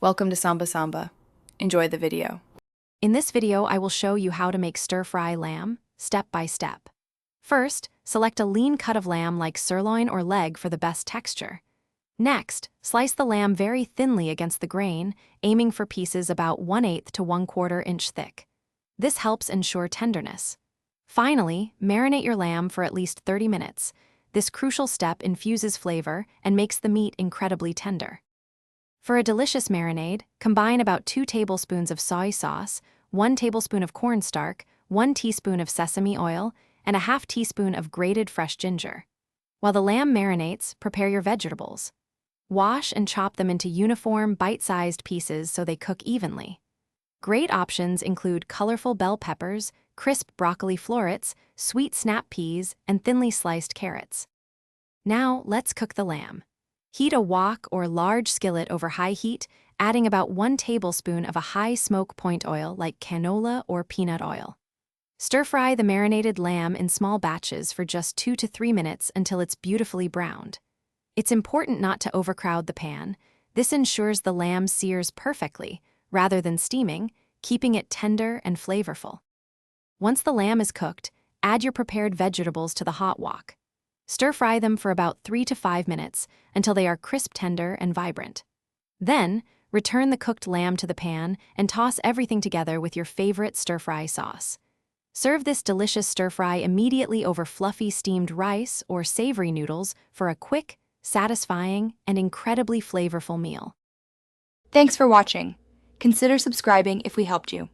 Welcome to Samba Samba. Enjoy the video. In this video, I will show you how to make stir-fry lamb, step by step. First, select a lean cut of lamb like sirloin or leg for the best texture. Next, slice the lamb very thinly against the grain, aiming for pieces about 1/8 to 1/4 inch thick. This helps ensure tenderness. Finally, marinate your lamb for at least 30 minutes. This crucial step infuses flavor and makes the meat incredibly tender. For a delicious marinade, combine about 2 tablespoons of soy sauce, 1 tablespoon of cornstarch, 1 teaspoon of sesame oil, and a half teaspoon of grated fresh ginger. While the lamb marinates, prepare your vegetables. Wash and chop them into uniform, bite-sized pieces so they cook evenly. Great options include colorful bell peppers, crisp broccoli florets, sweet snap peas, and thinly sliced carrots. Now, let's cook the lamb. Heat a wok or large skillet over high heat, adding about 1 tablespoon of a high smoke point oil like canola or peanut oil. Stir-fry the marinated lamb in small batches for just 2 to 3 minutes until it's beautifully browned. It's important not to overcrowd the pan. This ensures the lamb sears perfectly, rather than steaming, keeping it tender and flavorful. Once the lamb is cooked, add your prepared vegetables to the hot wok. Stir-fry them for about 3 to 5 minutes until they are crisp, tender, and vibrant. Then, return the cooked lamb to the pan and toss everything together with your favorite stir-fry sauce. Serve this delicious stir-fry immediately over fluffy steamed rice or savory noodles for a quick, satisfying, and incredibly flavorful meal. Thanks for watching. Consider subscribing if we helped you.